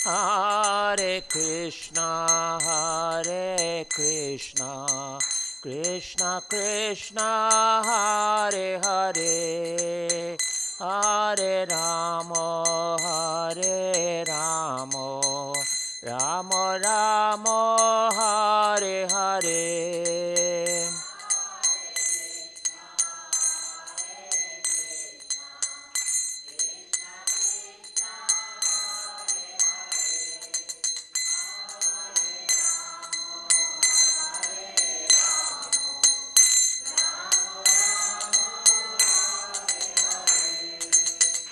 Hare Krishna, Krishna Krishna, Hare Hare, Hare Rama, Rama Rama, Hare Hare.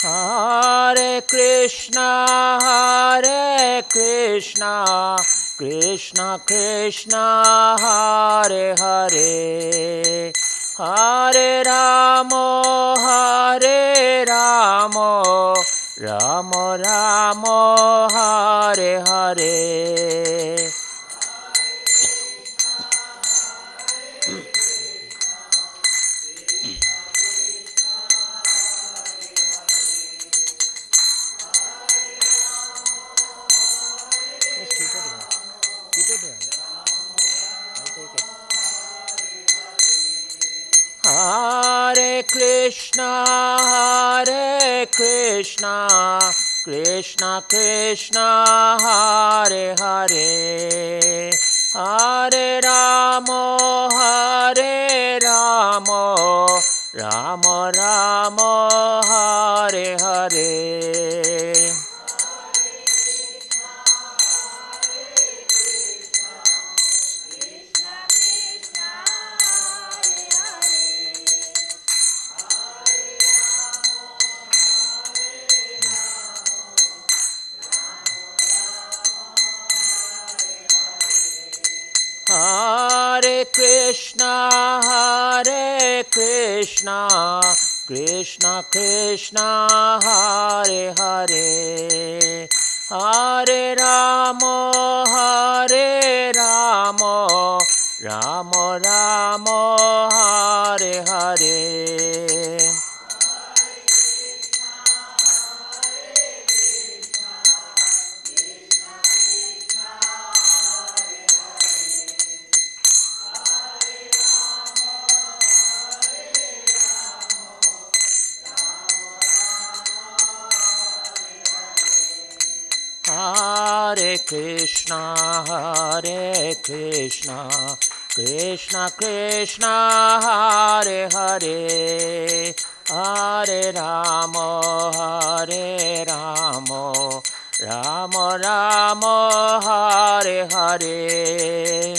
Hare Krishna, Krishna Krishna, Hare Hare, Hare Rama, Rama Rama, Hare Hare. Hare Krishna, Krishna Krishna, Hare Hare, Hare Rama, Rama Rama, Hare Hare. Hare Krishna, Krishna Krishna, Hare Hare, Hare Rama, Rama Rama, Hare Hare. Hare Krishna, Krishna Krishna, Hare Hare, Hare Rama, Rama Rama, Hare Hare.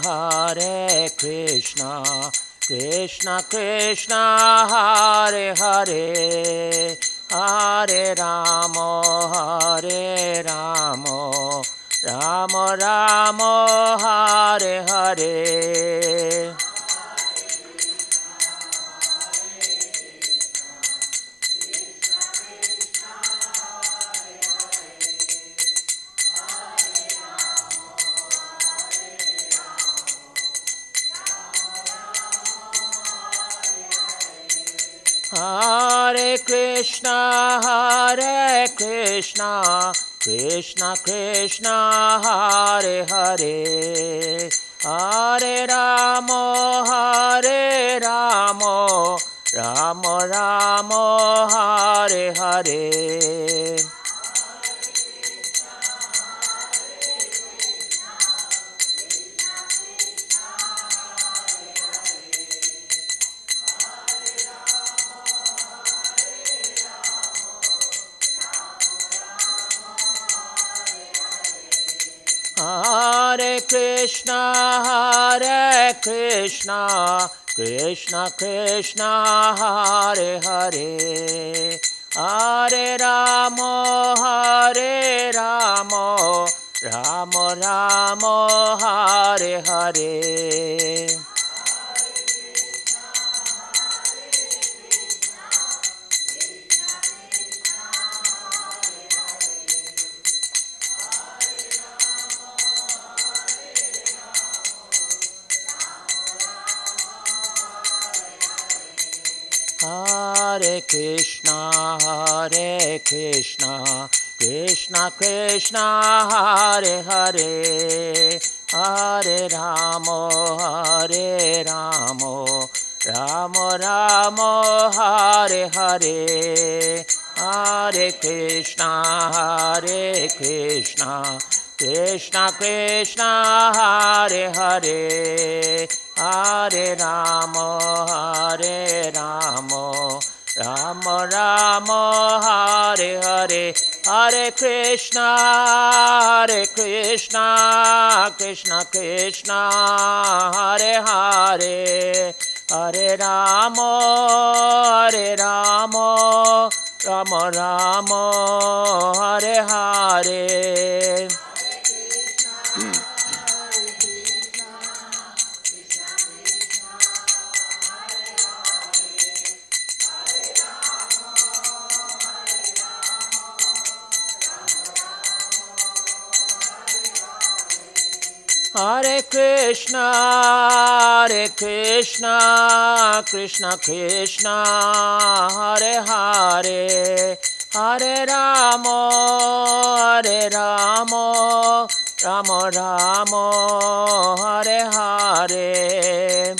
Hare Krishna, Krishna Krishna, Hare Hare, Hare Rama, Rama Rama, Hare Hare. Hare Krishna, Krishna Krishna, Hare Hare, Hare Rama, Rama Rama, Hare Hare. Hare Krishna, Krishna Krishna, Hare Hare, Hare Rama, Rama Rama, Hare Hare. Hare Krishna, Krishna Krishna, Hare Hare, Hare Ramo, Ramo Ramo, Hare Hare, Hare Krishna, Krishna Krishna, Hare Hare, Hare Ramo, Ramo Ramo, Hare Hare, Hare Krishna, Krishna Krishna, Hare Hare, Hare Ramo, Ramo Ramo, Hare Hare. Hare Krishna, Krishna Krishna, Hare Hare, Hare Ramo, Ramo Ramo, Hare Hare.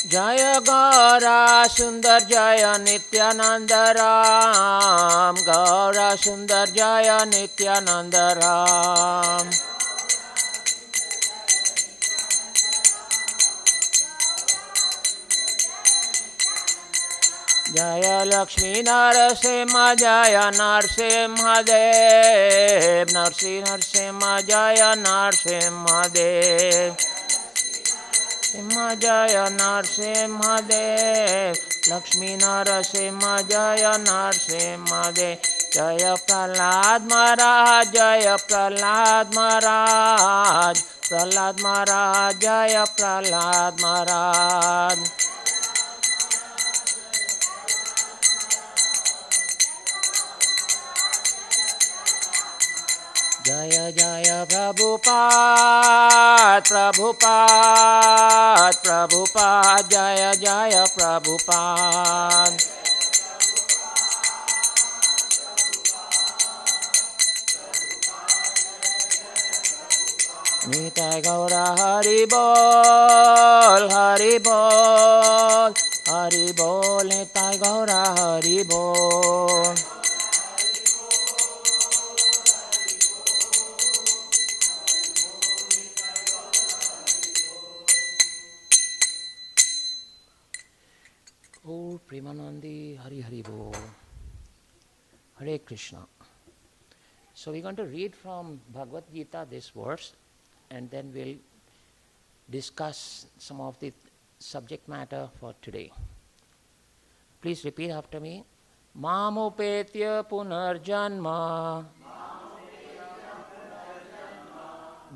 Jaya Gaura Sundar Jaya Nityananda Ram, Gaura Sundar Jaya Nityananda Ram. Jaya Lakshmi Narasimha Jaya Narasimha Dev, Narasimha Jaya Narasimha Dev. Simha Jaya Narasimha Dev, Lakshmi Narasimha Jaya Narasimha Dev, Jaya Prahlad Maharaj, Jaya Prahlad Maharaj, Prahlad Maharaj, Jaya Prahlad Maharaj. Jaya Jaya Prabhupada, Prabhupada, Jaya Jaya Prabhupada. Nitai Gaura Hari Bol, Nitai Gaura Hari Bol. Oh, Premanandi, Hari Hari Bol. Hare Krishna. So we're going to read from Bhagavad Gita this verse, and then we'll discuss some of the subject matter for today. Please repeat after me. Mamupetya punarjanma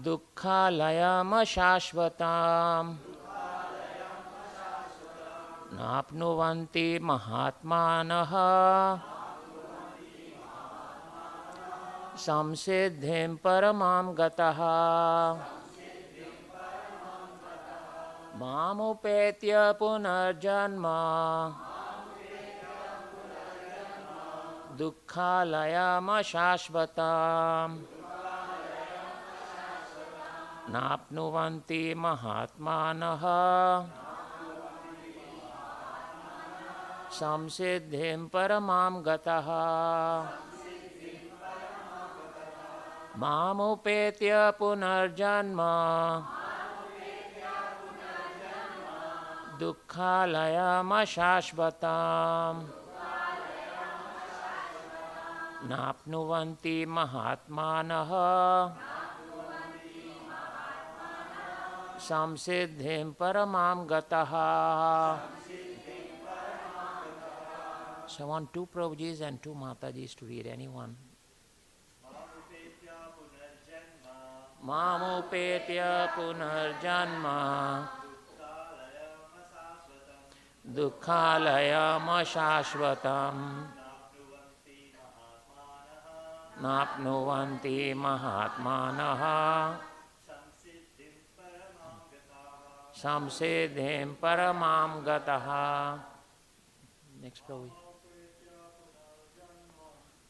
dukkhalayam shashvatam napnuvanti mahatmanah samsiddhim paramam gataha. Mamupetya punarjanma dukkhalayam shashvatam napnuvanti mahatmanah samsiddhim paramam gataha. Mamupetya punarjanma dukkhalayam shashvatam napnuvanti mahatmanah samsiddhim paramam gataha. So I want two Prabhujis and two Matajis to read. Anyone? Mamupetya punarjanma दुःखालयम शाश्वतम् नाप्नुवन्ति महात्मानः संसिद्धिं परमां गतः. Next, Prabhu.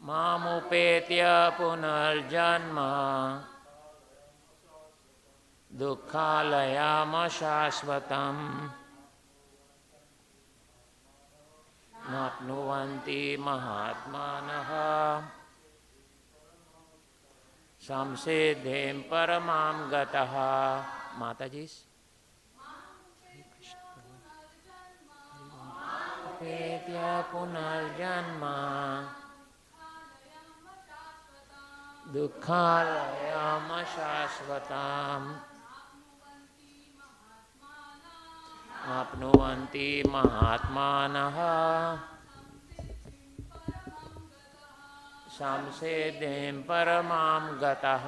मामुपेत्य पुनर्जन्म दुःखालयम शाश्वतम् नाप्नुवन्ति महात्मानः संसिद्धिं परमां गतः. माताजी, उपेत्य पुनर्जन्म दुःखालयम शाश्वतम् आप्नुवन्ति महात्मानः संसिद्धिं परमां गतः.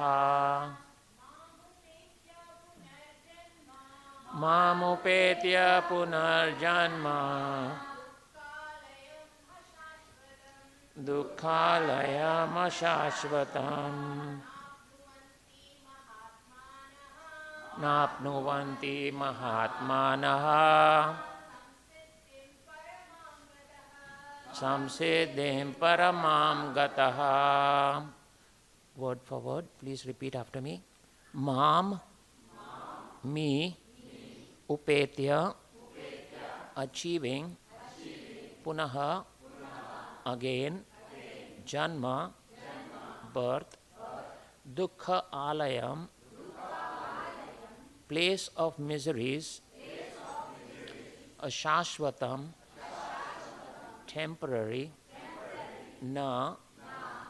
मामुपेत्य पुनर्जन्म दुःखालयम शाश्वतम् नाप्नुवन्ति महात्मानः संसिद्धिं परमां गतः. Word for word, please repeat after me. Mam, me, upetya, achieving, punaha, again, janma, birth, dukkha alayam, place of miseries, ashashvatam, temporary, na,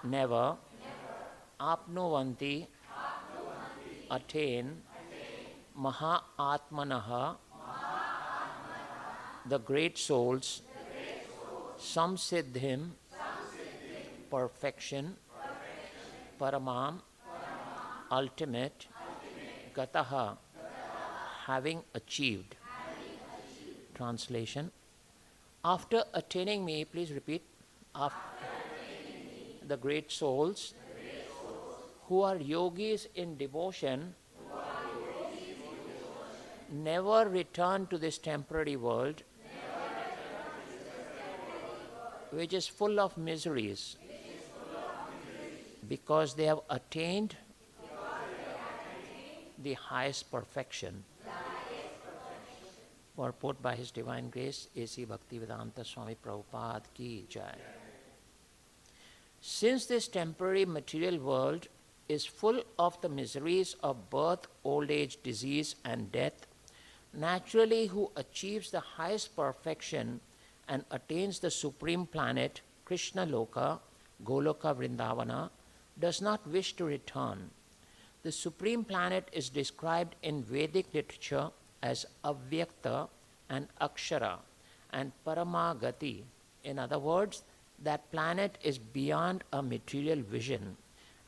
never, apnuvanti, attain, maha atmanaha, the great souls, samsiddhim, perfection, paramam, ultimate, gataha, having achieved. Translation. After attaining me, please repeat. After the great souls who are yogis in devotion never return to this temporary world which is full of miseries because they have attained the highest perfection. Purport by His Divine Grace, A.C. Bhaktivedanta Swami Prabhupada Ki Jai. Since this temporary material world is full of the miseries of birth, old age, disease and death, naturally who achieves the highest perfection and attains the supreme planet, Krishna Loka, Goloka Vrindavana, does not wish to return. The supreme planet is described in Vedic literature as Avyakta and Akshara and Paramagati. In other words, that planet is beyond a material vision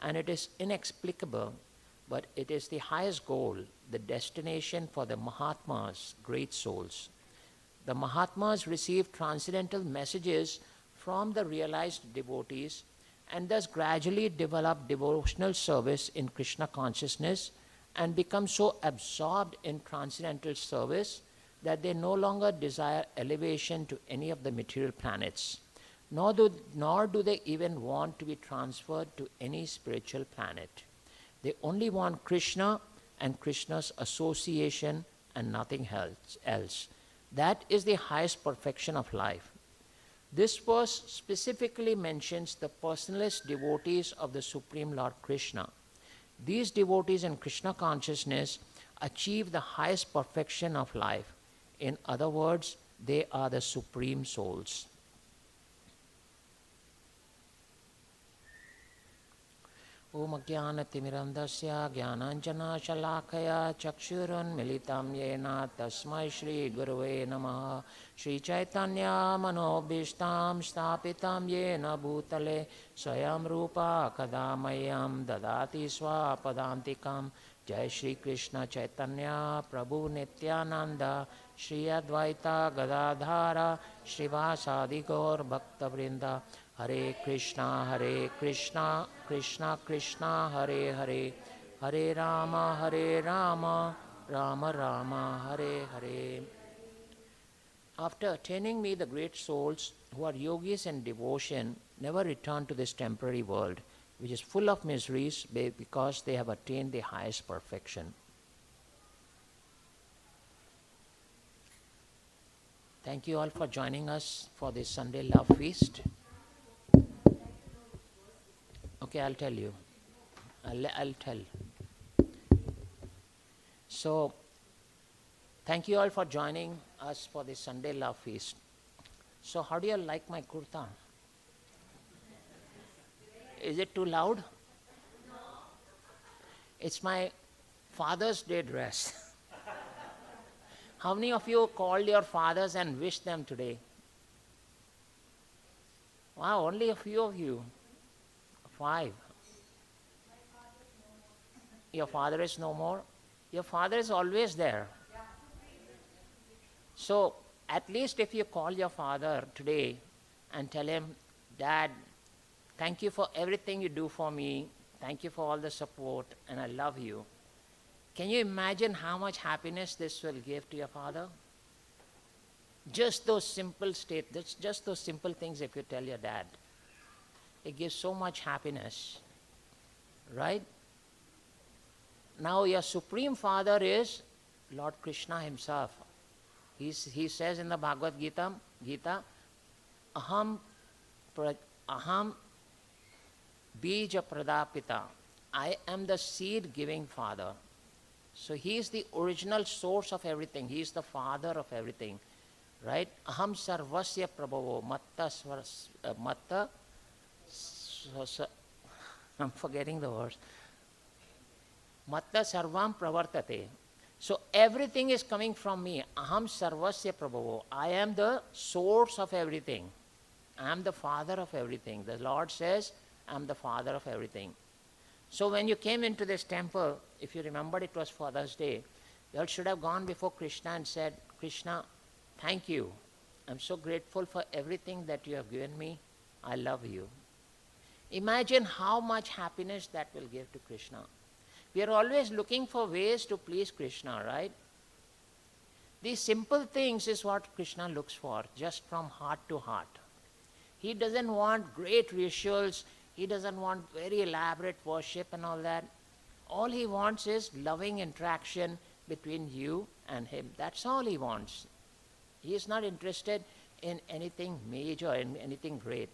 and it is inexplicable, but it is the highest goal, the destination for the Mahatmas, great souls. The Mahatmas receive transcendental messages from the realized devotees and thus gradually develop devotional service in Krishna consciousness and become so absorbed in transcendental service that they no longer desire elevation to any of the material planets, nor do they even want to be transferred to any spiritual planet. They only want Krishna and Krishna's association and nothing else. That is the highest perfection of life. This verse specifically mentions the personalist devotees of the Supreme Lord Krishna. These devotees in Krishna consciousness achieve the highest perfection of life. In other words, they are the supreme souls. Om Jnanatimirandasya Jnananjana Shalakaya Chakshurunmilitam Yena Tasmai Shri Gurave Namaha Shri Chaitanya Manobhishtam Stapitam Yena Bhutale Swayam Rupa Kadamayam Dadati Swapadantikam Jai Shri Krishna Chaitanya Prabhu Nityananda Shri Advaita Gadadhara Srivasadi Gaur Bhakta Vrinda Hare Krishna Krishna Krishna Hare Hare Hare Rama Rama Rama Hare Hare. After attaining me, the great souls who are yogis in devotion never return to this temporary world, which is full of miseries because they have attained the highest perfection. Thank you all for joining us for this Sunday Love Feast. Okay, I'll tell you. I'll tell. So, thank you all for joining us for this Sunday Love Feast. So, how do you like my kurta? Is it too loud? No. It's my Father's Day dress. How many of you called your fathers and wished them today? Wow, only a few of you. 5. Your father is no more? Your father is always there. So, at least if you call your father today and tell him, Dad, thank you for everything you do for me. Thank you for all the support, and I love you. Can you imagine how much happiness this will give to your father? Just those simple just those simple things if you tell your dad. It gives so much happiness, right? Now your Supreme Father is Lord Krishna himself. He says in the Bhagavad Gita, Aham Bija Pradapita. I am the seed-giving Father. So he is the original source of everything. He is the Father of everything, right? Aham Sarvasya Prabhavo Matta I'm forgetting the words. Matta Sarvam Pravartate. So everything is coming from me. Aham Sarvasya Prabhavo. I am the source of everything. I am the Father of everything. The Lord says, I am the Father of everything. So when you came into this temple, if you remembered it was Father's Day, you all should have gone before Krishna and said, Krishna, thank you. I'm so grateful for everything that you have given me. I love you. Imagine how much happiness that will give to Krishna. We are always looking for ways to please Krishna, right? These simple things is what Krishna looks for, just from heart to heart. He doesn't want great rituals. He doesn't want very elaborate worship and all that. All he wants is loving interaction between you and him. That's all he wants. He is not interested in anything major, in anything great.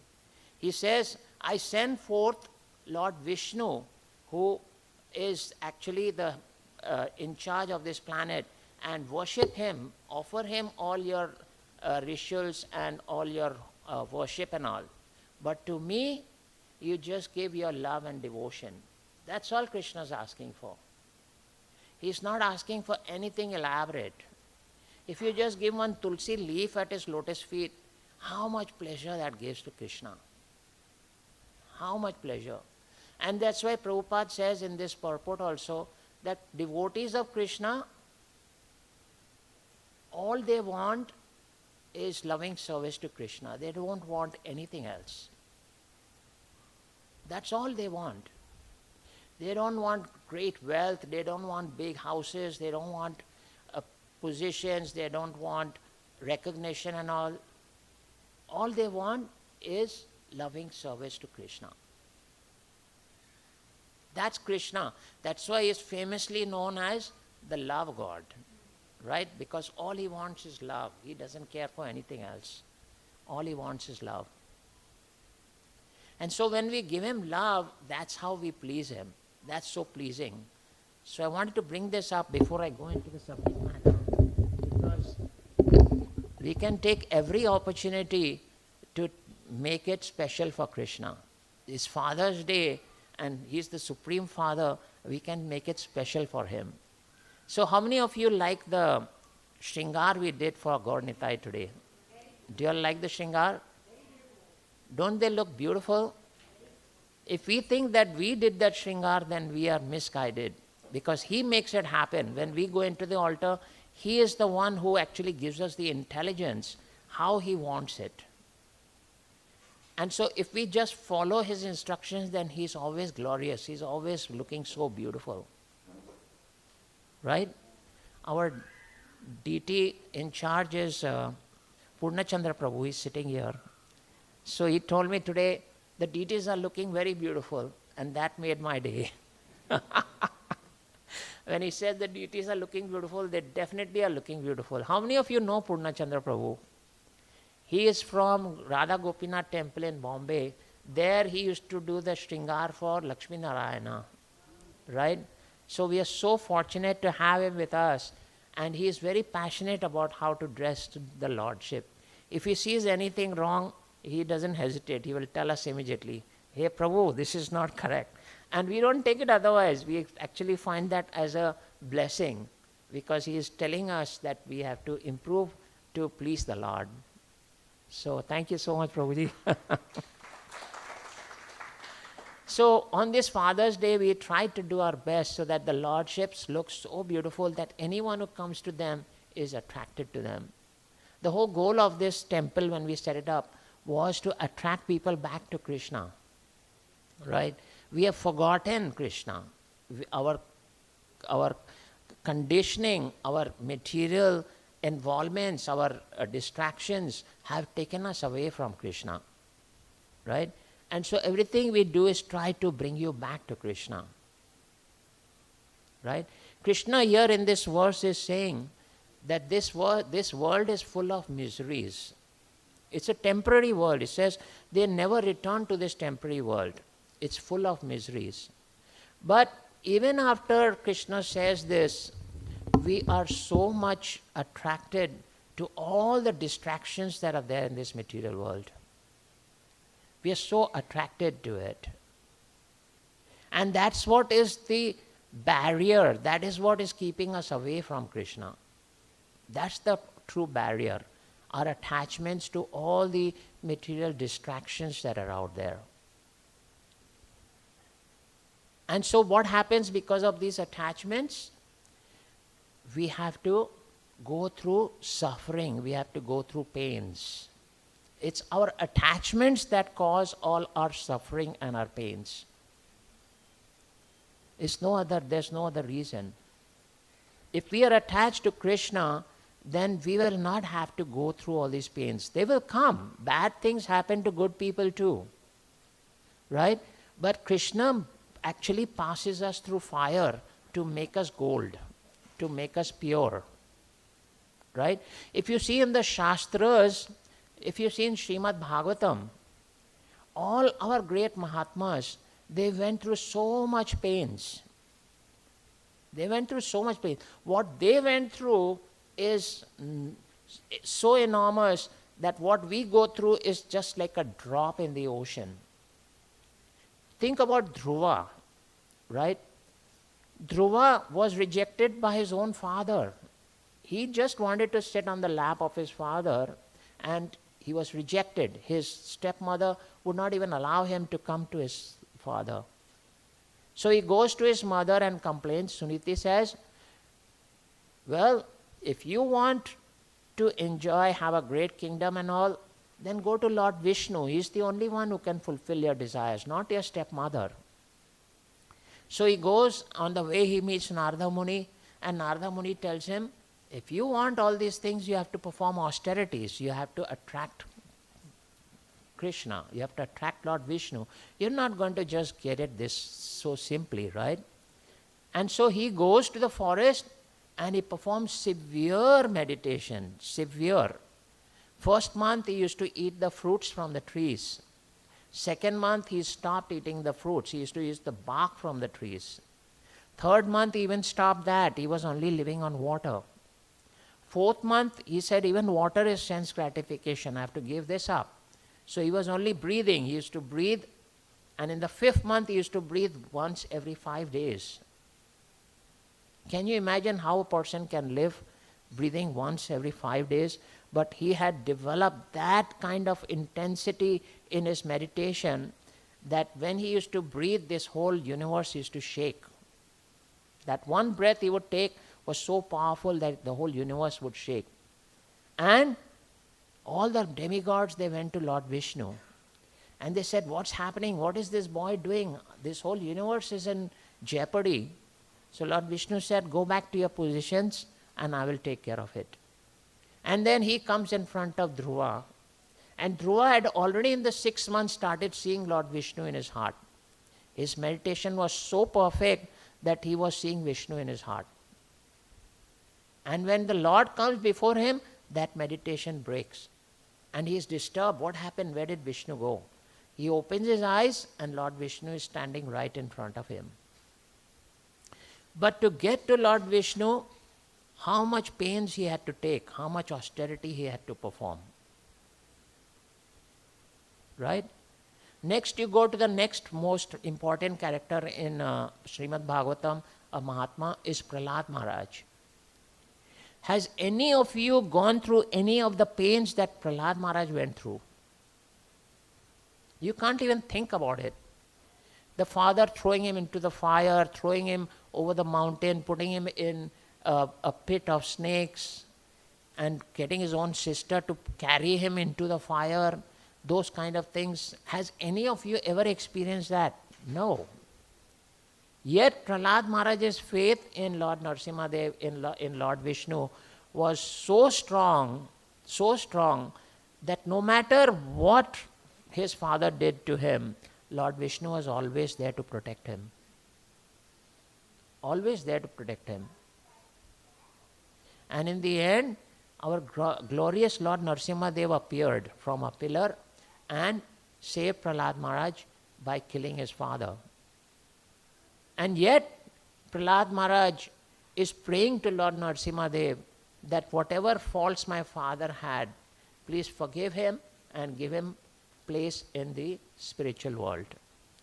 He says, I send forth Lord Vishnu, who is actually the in charge of this planet, and worship him, offer him all your rituals and all your worship and all. But to me, you just give your love and devotion. That's all Krishna is asking for. He's not asking for anything elaborate. If you just give one tulsi leaf at his lotus feet, how much pleasure that gives to Krishna. How much pleasure. And that's why Prabhupada says in this purport also that devotees of Krishna, all they want is loving service to Krishna. They don't want anything else. That's all they want. They don't want great wealth. They don't want big houses. They don't want positions. They don't want recognition and all. All they want is loving service to Krishna. That's Krishna. That's why he is famously known as the love God, right? Because all he wants is love. He doesn't care for anything else. All he wants is love. And so when we give him love, that's how we please him. That's so pleasing. So I wanted to bring this up before I go into the subject matter, because we can take every opportunity to make it special for Krishna. It's Father's Day, and he's the Supreme Father. We can make it special for him. So how many of you like the Shringar we did for Gaur Nitai today? Do you all like the Shringar? Don't they look beautiful? If we think that we did that Shringar, then we are misguided. because he makes it happen. When we go into the altar, he is the one who actually gives us the intelligence, how he wants it. And so if we just follow his instructions, then he's always glorious. He's always looking so beautiful. Right? Our deity in charge is Purnachandra Prabhu. He's sitting here. So he told me today, the deities are looking very beautiful, and that made my day. When he said the deities are looking beautiful, they definitely are looking beautiful. How many of you know Purnachandra Prabhu? He is from Radha Gopinath temple in Bombay. There he used to do the Shringar for Lakshmi Narayana. Right? So we are so fortunate to have him with us. And he is very passionate about how to dress to the Lordship. If he sees anything wrong, he doesn't hesitate. He will tell us immediately, hey Prabhu, this is not correct. And we don't take it otherwise. We actually find that as a blessing, because he is telling us that we have to improve to please the Lord. So thank you so much, Prabhuji. So on this Father's Day, we try to do our best so that the Lordships look so beautiful that anyone who comes to them is attracted to them. The whole goal of this temple when we set it up was to attract people back to Krishna. Right? We have forgotten Krishna. Our conditioning, our material involvements, our distractions have taken us away from Krishna. Right? And so everything we do is try to bring you back to Krishna. Right? Krishna here in this verse is saying that this world is full of miseries. It's a temporary world. It says they never return to this temporary world. It's full of miseries. But even after Krishna says this, we are so much attracted to all the distractions that are there in this material world. We are so attracted to it. And that's what is the barrier. That is what is keeping us away from Krishna. That's the true barrier. Our attachments to all the material distractions that are out there. And so what happens because of these attachments? We have to go through suffering. We have to go through pains. It's our attachments that cause all our suffering and our pains. There's no other reason. If we are attached to Krishna, then we will not have to go through all these pains. They will come. Bad things happen to good people too. Right? But Krishna actually passes us through fire to make us gold, to make us pure. Right? If you see in the Shastras, if you see in Srimad Bhagavatam, all our great Mahatmas, they went through so much pains. They went through so much pain. What they went through is so enormous that what we go through is just like a drop in the ocean. Think about Dhruva, right? Dhruva was rejected by his own father. He just wanted to sit on the lap of his father, and he was rejected. His stepmother would not even allow him to come to his father. So he goes to his mother and complains. Suniti says, well, if you want to enjoy, have a great kingdom and all, then go to Lord Vishnu. He's the only one who can fulfill your desires, not your stepmother. So he goes, on the way he meets Narada Muni, and Narada Muni tells him, if you want all these things, you have to perform austerities. You have to attract Krishna. You have to attract Lord Vishnu. You're not going to just get it this so simply, right? And so he goes to the forest and he performs severe meditation, severe. First month he used to eat the fruits from the trees. Second month he stopped eating the fruits. He used to use the bark from the trees. Third month he even stopped that. He was only living on water. Fourth month he said even water is sense gratification. I have to give this up. So he was only breathing. He used to breathe, and in the fifth month he used to breathe once every 5 days. Can you imagine how a person can live breathing once every 5 days? But he had developed that kind of intensity in his meditation that when he used to breathe, this whole universe used to shake. That one breath he would take was so powerful that the whole universe would shake. And all the demigods, they went to Lord Vishnu. And they said, what's happening? What is this boy doing? This whole universe is in jeopardy. So Lord Vishnu said, go back to your positions and I will take care of it. And then he comes in front of Dhruva. And Dhruva had already in the 6 months started seeing Lord Vishnu in his heart. His meditation was so perfect that he was seeing Vishnu in his heart. And when the Lord comes before him, that meditation breaks. And he is disturbed. What happened? Where did Vishnu go? He opens his eyes and Lord Vishnu is standing right in front of him. But to get to Lord Vishnu, how much pains he had to take, how much austerity he had to perform. Right? Next you go to the next most important character in Srimad Bhagavatam, a Mahatma, is Prahlad Maharaj. Has any of you gone through any of the pains that Prahlad Maharaj went through? You can't even think about it. The father throwing him into the fire, throwing him over the mountain, putting him in a pit of snakes, and getting his own sister to carry him into the fire, those kind of things. Has any of you ever experienced that? No. Yet Prahlad Maharaj's faith in Lord Narasimhadev, in Lord Vishnu, was so strong that no matter what his father did to him, Lord Vishnu was always there to protect him. Always there to protect him. And in the end, our glorious Lord Narasimhadev appeared from a pillar and saved Prahlad Maharaj by killing his father. And yet, Prahlad Maharaj is praying to Lord Narasimhadev that whatever faults my father had, please forgive him and give him place in the spiritual world.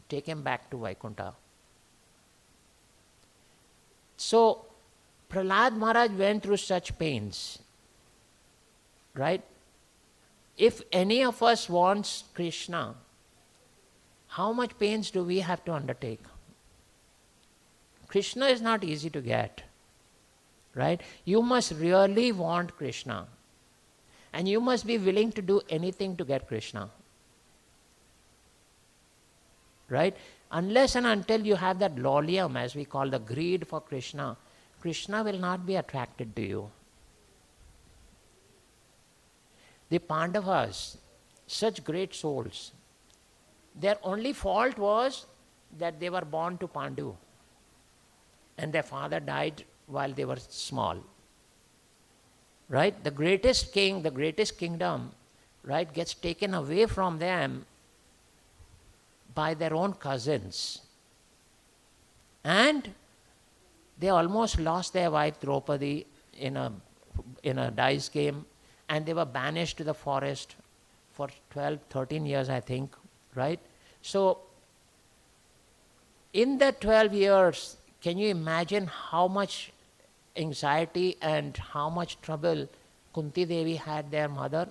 Take him back to Vaikuntha. So, Prahlad Maharaj went through such pains, right? If any of us wants Krishna, how much pains do we have to undertake? Krishna is not easy to get, right? You must really want Krishna. And you must be willing to do anything to get Krishna. Right? Unless and until you have that lolium, as we call the greed for Krishna, Krishna will not be attracted to you. The Pandavas, such great souls, their only fault was that they were born to Pandu. And their father died while they were small. Right? The greatest king, the greatest kingdom, right, gets taken away from them by their own cousins. And they almost lost their wife Draupadi in a dice game, and they were banished to the forest for 12, 13 years, I think, right? So, in that 12 years, can you imagine how much anxiety and how much trouble Kunti Devi had, their mother?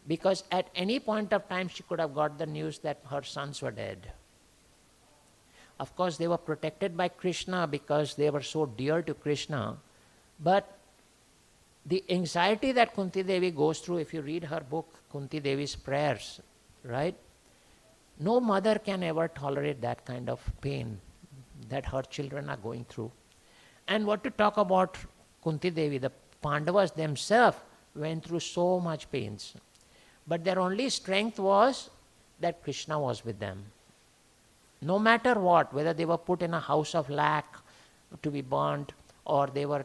Because at any point of time she could have got the news that her sons were dead. Of course they were protected by Krishna because they were so dear to Krishna. But the anxiety that Kunti Devi goes through, if you read her book, Kunti Devi's Prayers, right? No mother can ever tolerate that kind of pain that her children are going through. And what to talk about Kunti Devi, the Pandavas themselves went through so much pains. But their only strength was that Krishna was with them. No matter what, whether they were put in a house of lac to be burnt, or they were,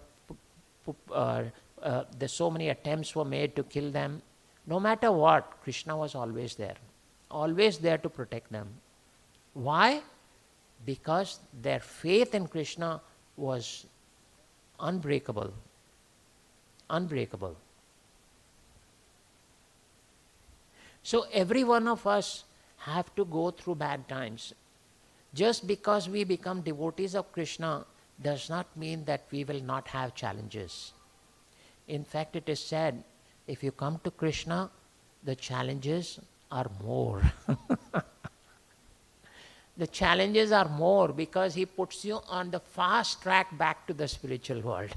so many attempts were made to kill them, no matter what, Krishna was always there to protect them. Why? Because their faith in Krishna was unbreakable. Unbreakable. So every one of us have to go through bad times. Just because we become devotees of Krishna does not mean that we will not have challenges. In fact, it is said, if you come to Krishna, the challenges are more. the challenges are more because he puts you on the fast track back to the spiritual world.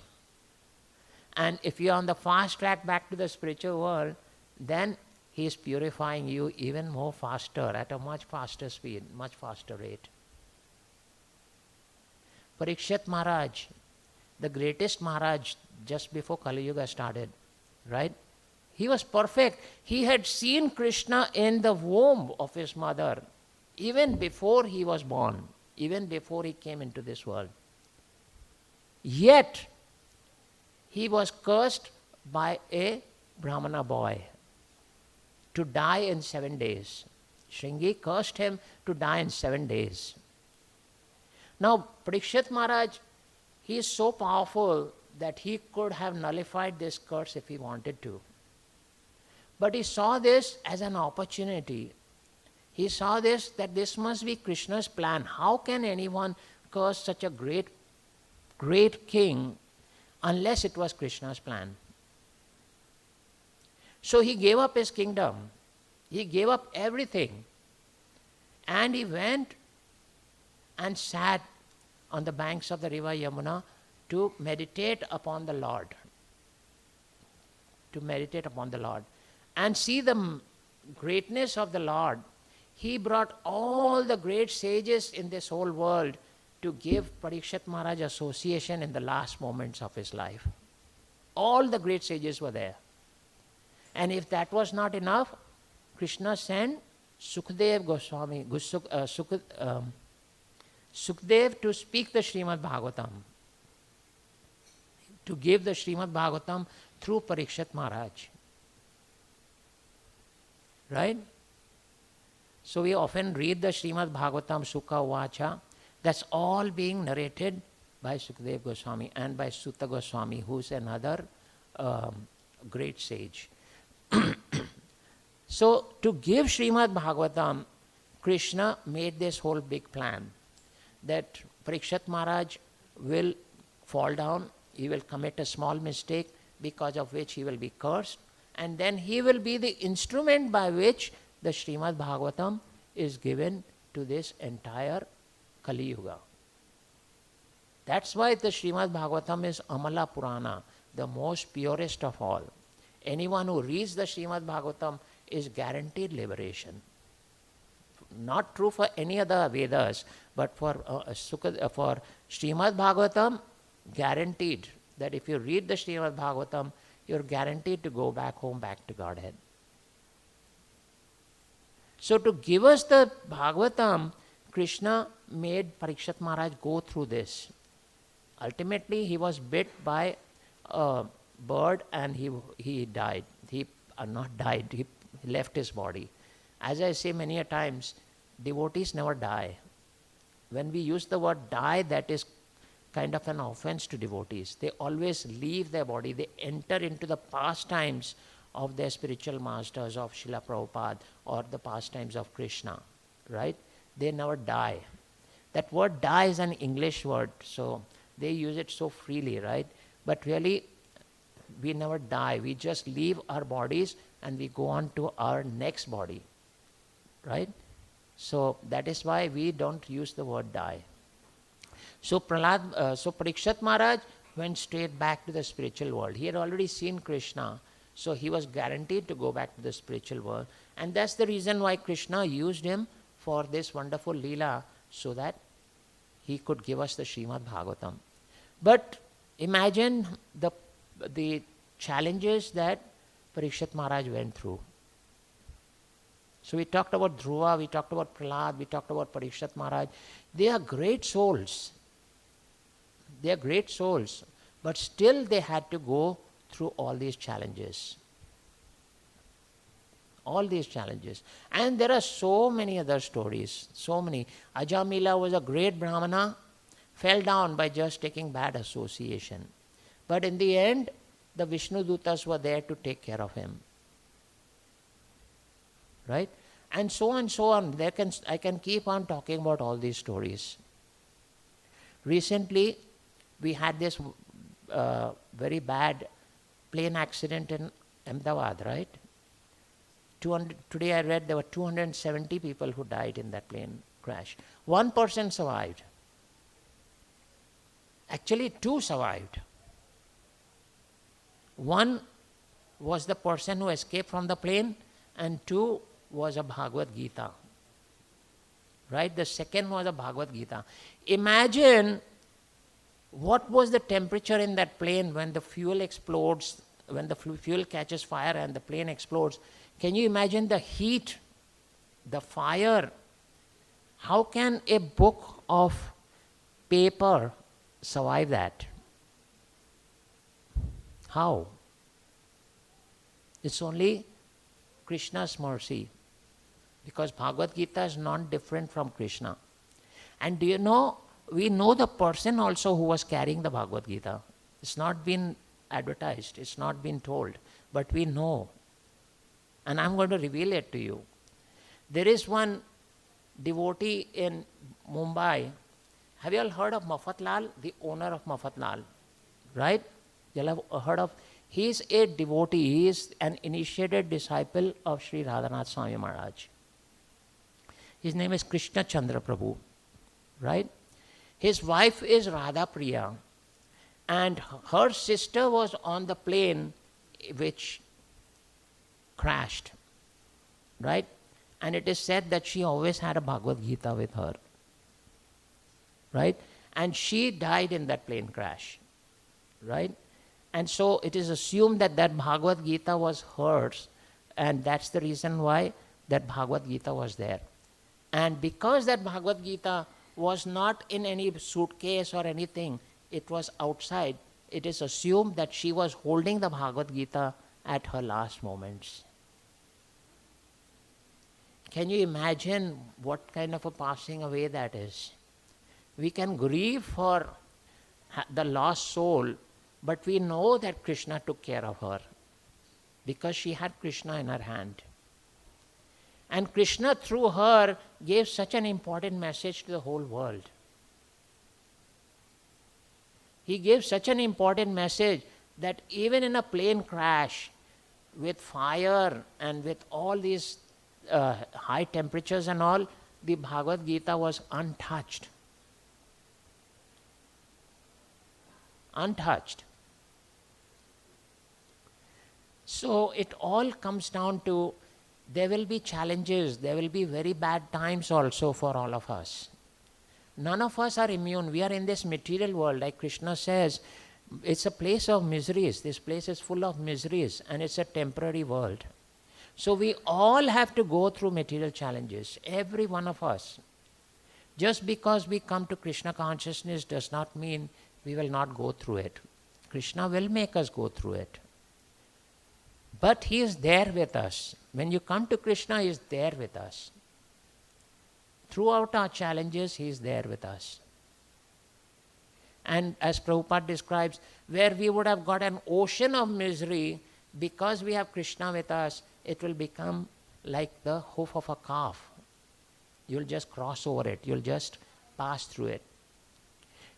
And if you're on the fast track back to the spiritual world, then he is purifying you even more faster, at a much faster speed, much faster rate. Parikshit Maharaj, the greatest Maharaj just before Kali Yuga started, right? He was perfect. He had seen Krishna in the womb of his mother, even before he was born, even before he came into this world. Yet, he was cursed by a Brahmana boy to die in 7 days. Shringi cursed him to die in 7 days. Now, Parikshit Maharaj, he is so powerful that he could have nullified this curse if he wanted to. But he saw this as an opportunity. He saw this, that this must be Krishna's plan. How can anyone curse such a great king unless it was Krishna's plan? So he gave up his kingdom. He gave up everything. And he went and sat on the banks of the river Yamuna to meditate upon the Lord. To meditate upon the Lord. And see the greatness of the Lord. He brought all the great sages in this whole world to give Parikshit Maharaj association in the last moments of his life. All the great sages were there. And if that was not enough, Krishna sent Sukdev Goswami, Sukdev to speak the Srimad Bhagavatam, to give the Srimad Bhagavatam through Parikshit Maharaj. Right? So we often read the Srimad Bhagavatam, Sukha Vacha. That's all being narrated by Sukdev Goswami and by Sutta Goswami, who's another great sage. So to give Srimad Bhagavatam, Krishna made this whole big plan that Parikshit Maharaj will fall down, he will commit a small mistake because of which he will be cursed, and then he will be the instrument by which the Srimad Bhagavatam is given to this entire Kali Yuga. That's why the Srimad Bhagavatam is Amala Purana, the most purest of all. Anyone who reads the Srimad Bhagavatam is guaranteed liberation. Not true for any other Vedas, but for Srimad Bhagavatam, guaranteed that if you read the Srimad Bhagavatam, you're guaranteed to go back home, back to Godhead. So to give us the Bhagavatam, Krishna made Parikshit Maharaj go through this. Ultimately, he was bit by a bird and he died. He left his body. As I say many a times, devotees never die. When we use the word die, that is kind of an offense to devotees. They always leave their body. They enter into the pastimes of their spiritual masters, of Srila Prabhupada, or the pastimes of Krishna, right? They never die. That word die is an English word, so they use it so freely, right? But really, we never die. We just leave our bodies and we go on to our next body, right? So that is why we don't use the word die. So Parikshit Maharaj went straight back to the spiritual world. He had already seen Krishna, so he was guaranteed to go back to the spiritual world. And that's the reason why Krishna used him for this wonderful Leela, so that he could give us the Srimad Bhagavatam. But imagine the challenges that Parikshit Maharaj went through. So we talked about Dhruva, we talked about Prahlad, we talked about Parikshit Maharaj. They are great souls. They are great souls. But still they had to go through all these challenges. All these challenges. And there are so many other stories. So many. Ajamila was a great Brahmana, fell down by just taking bad association. But in the end, the Vishnu Dutas were there to take care of him. Right? And so on, so on. I can keep on talking about all these stories. Recently, we had this very bad plane accident in Ahmedabad, right? Today I read there were 270 people who died in that plane crash. One person survived. Actually, two survived. One was the person who escaped from the plane, and two was a Bhagavad Gita. Right? The second was a Bhagavad Gita. Imagine what was the temperature in that plane when the fuel explodes, when the fuel catches fire and the plane explodes. Can you imagine the heat, the fire? How can a book of paper survive that? How? It's only Krishna's mercy, because Bhagavad Gita is not different from Krishna. And do you know, we know the person also who was carrying the Bhagavad Gita. It's not been advertised, it's not been told, but we know. And I'm going to reveal it to you. There is one devotee in Mumbai. Have you all heard of Mafatlal, the owner of Mafatlal? Right? You'll have heard of. He is a devotee. He is an initiated disciple of Sri Radhanath Swami Maharaj. His name is Krishna Chandra Prabhu. Right? His wife is Radha Priya. And her sister was on the plane which crashed. Right? And it is said that she always had a Bhagavad Gita with her. Right? And she died in that plane crash. Right? And so it is assumed that that Bhagavad Gita was hers, and that's the reason why that Bhagavad Gita was there. And because that Bhagavad Gita was not in any suitcase or anything, it was outside, it is assumed that she was holding the Bhagavad Gita at her last moments. Can you imagine what kind of a passing away that is? We can grieve for the lost soul, but we know that Krishna took care of her because she had Krishna in her hand. And Krishna through her gave such an important message to the whole world. He gave such an important message that even in a plane crash with fire and with all these high temperatures and all, the Bhagavad Gita was untouched. Untouched. So it all comes down to, there will be challenges, there will be very bad times also for all of us. None of us are immune. We are in this material world, like Krishna says, it's a place of miseries. This place is full of miseries, and it's a temporary world. So we all have to go through material challenges, every one of us. Just because we come to Krishna consciousness does not mean we will not go through it. Krishna will make us go through it. But He is there with us. When you come to Krishna, He is there with us. Throughout our challenges, He is there with us. And as Prabhupada describes, where we would have got an ocean of misery, because we have Krishna with us, it will become like the hoof of a calf. You'll just cross over it. You'll just pass through it.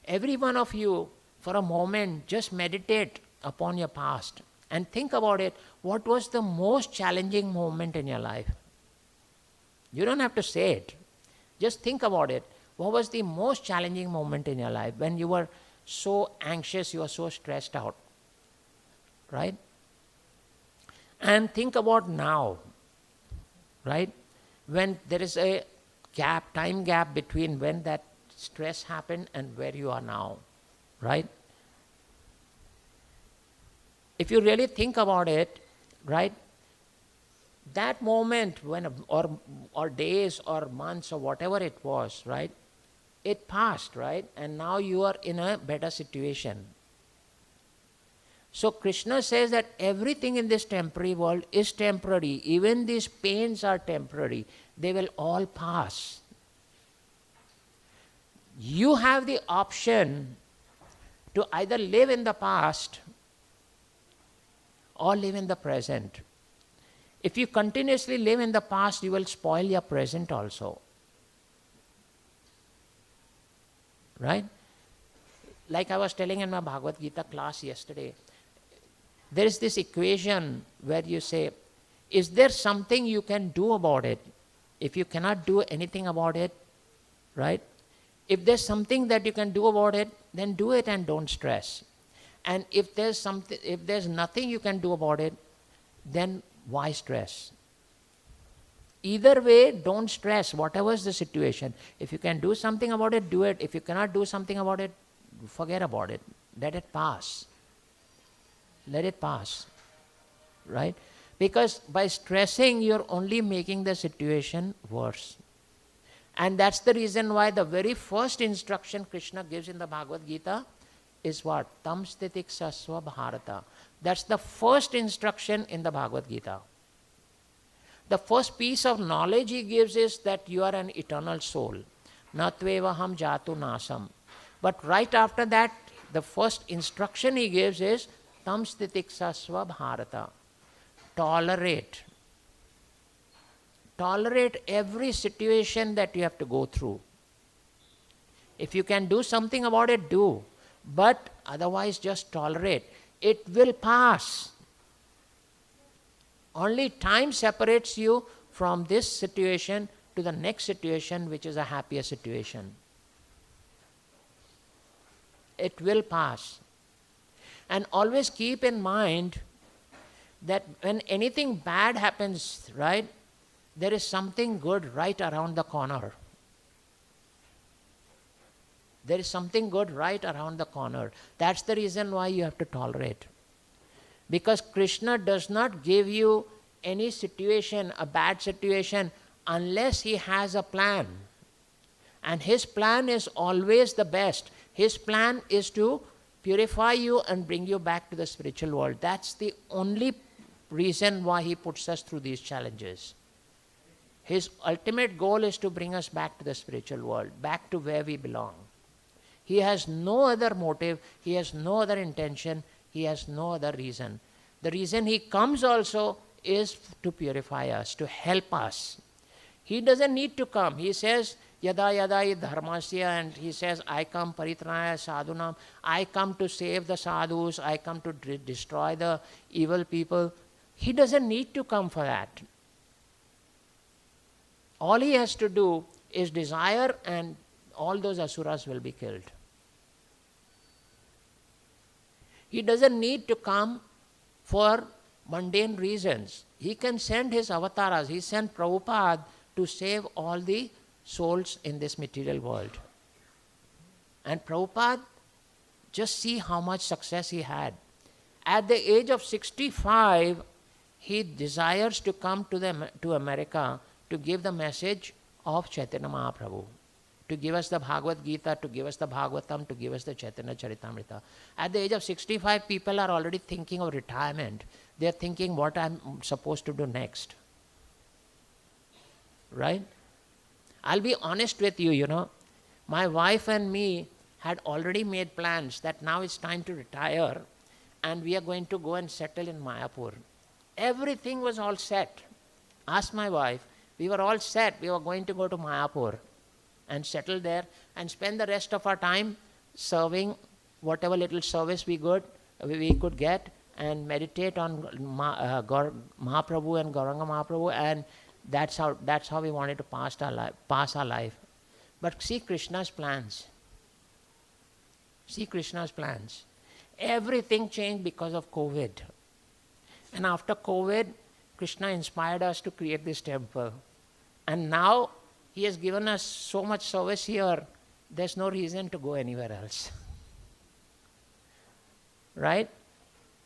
Every one of you, for a moment, just meditate upon your past and think about it. What was the most challenging moment in your life? You don't have to say it. Just think about it. What was the most challenging moment in your life when you were so anxious, you were so stressed out? Right? And think about now. Right? When there is a gap, time gap between when that stress happened and where you are now. Right? If you really think about it, right, that moment when, or days or months or whatever it was, right, it passed, right, and now you are in a better situation. So Krishna says that everything in this temporary world is temporary. Even these pains are temporary. They will all pass. You have the option to either live in the past or live in the present. If you continuously live in the past, you will spoil your present also. Right? Like I was telling in my Bhagavad Gita class yesterday, there is this equation where you say, is there something you can do about it? If you cannot do anything about it, right? If there's something that you can do about it, then do it and don't stress. And if there's nothing you can do about it, then why stress? Either way, don't stress, whatever is the situation. If you can do something about it, do it. If you cannot do something about it, forget about it. Let it pass. Let it pass, right? Because by stressing, you're only making the situation worse. And that's the reason why the very first instruction Krishna gives in the Bhagavad Gita is what? Tam stitik sasva bharata. That's the first instruction in the Bhagavad Gita. The first piece of knowledge he gives is that you are an eternal soul. Na tvevaham jatu nasam. But right after that, the first instruction he gives is tam stitik sasva bharata. Tolerate. Tolerate every situation that you have to go through. If you can do something about it, do. But otherwise just tolerate. It will pass. Only time separates you from this situation to the next situation, which is a happier situation. It will pass. And always keep in mind that when anything bad happens, right, there is something good right around the corner. There is something good right around the corner. That's the reason why you have to tolerate. Because Krishna does not give you any situation, a bad situation, unless he has a plan. And his plan is always the best. His plan is to purify you and bring you back to the spiritual world. That's the only reason why he puts us through these challenges. His ultimate goal is to bring us back to the spiritual world, back to where we belong. He has no other motive, he has no other intention, he has no other reason. The reason he comes also is to purify us, to help us. He doesn't need to come. He says, Yada yada hi dharmasya, and he says, I come paritranaya sadhunam. I come to save the sadhus, I come to destroy the evil people. He doesn't need to come for that. All he has to do is desire, and all those asuras will be killed. He doesn't need to come for mundane reasons. He can send his avatars. He sent Prabhupada to save all the souls in this material world. And Prabhupada, just see how much success he had. At the age of 65, he desires to come to America to give the message of Chaitanya Mahaprabhu, to give us the Bhagavad Gita, to give us the Bhagavatam, to give us the Chaitanya Charitamrita. At the age of 65, people are already thinking of retirement. They are thinking what I'm supposed to do next. Right? I'll be honest with you, my wife and me had already made plans that now it's time to retire and we are going to go and settle in Mayapur. Everything was all set. Ask my wife. We were all set. We were going to go to Mayapur and settle there and spend the rest of our time serving whatever little service we could get and meditate on Mahaprabhu and Gauranga Mahaprabhu, and that's how we wanted to pass our life. But see Krishna's plans. See Krishna's plans. Everything changed because of COVID. And after COVID, Krishna inspired us to create this temple. And now he has given us so much service here, there's no reason to go anywhere else. Right?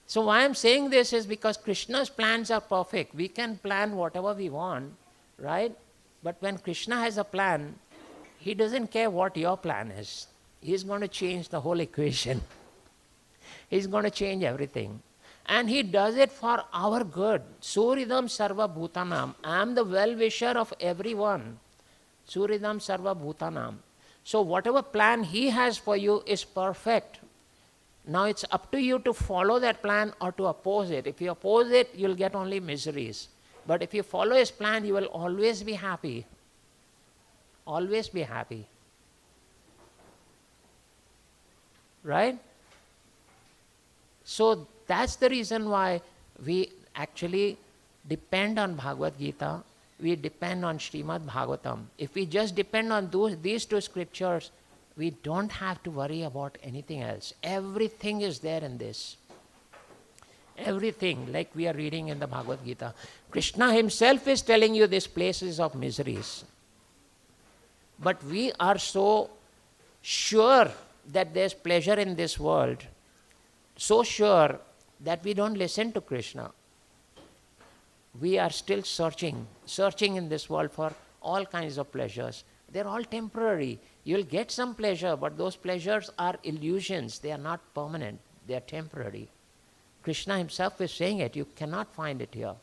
So why I'm saying this is because Krishna's plans are perfect. We can plan whatever we want, right? But when Krishna has a plan, he doesn't care what your plan is. He's going to change the whole equation. He's going to change everything. And he does it for our good. Suridam sarva bhutanam. I am the well-wisher of everyone. Suridam sarva bhutanam. So whatever plan he has for you is perfect. Now it's up to you to follow that plan or to oppose it. If you oppose it, you'll get only miseries. But if you follow his plan, you will always be happy. Always be happy. Right? So that's the reason why we actually depend on Bhagavad Gita we depend on Srimad Bhagavatam. If we just depend on these two scriptures, we don't have to worry about anything else. Everything is there in this. Everything, like we are reading in the Bhagavad Gita. Krishna himself is telling you these places of miseries. But we are so sure that there's pleasure in this world, so sure that we don't listen to Krishna. We are still searching in this world for all kinds of pleasures. They're all temporary. You'll get some pleasure, but those pleasures are illusions. They are not permanent. They are temporary. Krishna himself is saying it. You cannot find it here.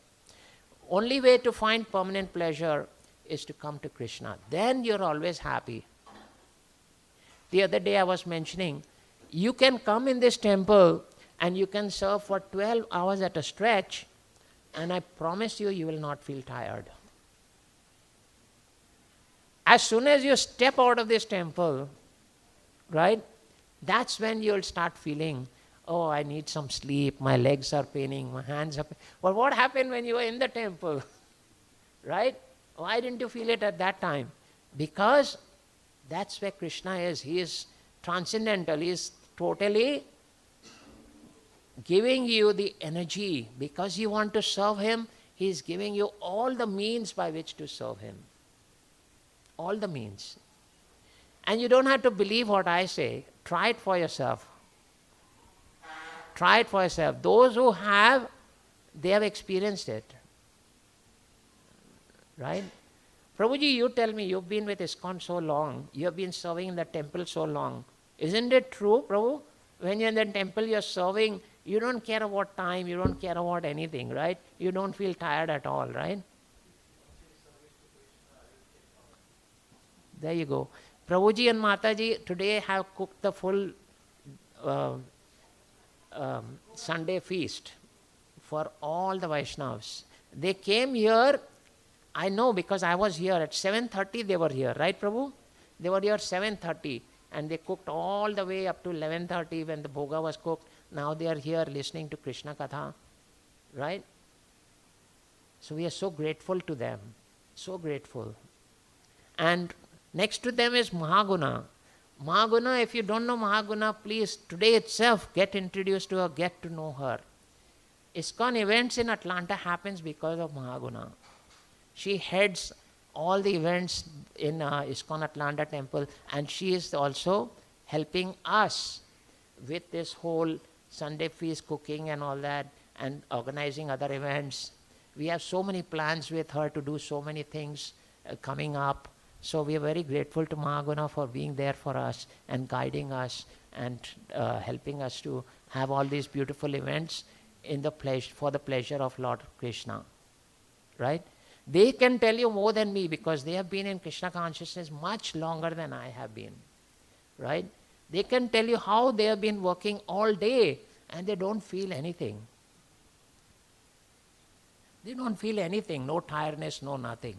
Only way to find permanent pleasure is to come to Krishna. Then you're always happy. The other day I was mentioning, you can come in this temple and you can serve for 12 hours at a stretch, and I promise you, you will not feel tired. As soon as you step out of this temple, right, that's when you'll start feeling, oh, I need some sleep, my legs are paining, my hands are paining. Well, what happened when you were in the temple? Right? Why didn't you feel it at that time? Because that's where Krishna is. He is transcendental. He is totally giving you the energy. Because you want to serve him, he is giving you all the means by which to serve him. All the means. And you don't have to believe what I say. Try it for yourself. Try it for yourself. Those who have, they have experienced it. Right? Prabhuji, you tell me, you've been with iskcon so long. You have been serving in the temple so long. Isn't it true, Prabhu? When you're in the temple, you're serving, you don't care about time, you don't care about anything, right? You don't feel tired at all, right? There you go. Prabhuji and Mataji today have cooked the full Sunday feast for all the Vaishnavas. They came here, I know because I was here at 7:30 they were here, right Prabhu? They were here 7:30 and they cooked all the way up to 11:30 when the bhoga was cooked. Now they are here listening to Krishna Katha, right? So we are so grateful to them, so grateful. And next to them is Mahaguna. Mahaguna, if you don't know Mahaguna, please today itself get introduced to her, get to know her. iskcon events in Atlanta happens because of Mahaguna. She heads all the events in iskcon Atlanta temple, and she is also helping us with this whole Sunday feast cooking and all that, and organizing other events. We have so many plans with her to do so many things coming up. So we are very grateful to Mahaguna for being there for us and guiding us and helping us to have all these beautiful events in the for the pleasure of Lord Krishna. Right? They can tell you more than me because they have been in Krishna consciousness much longer than I have been. Right? They can tell you how they have been working all day and they don't feel anything. They don't feel anything, no tiredness, no nothing.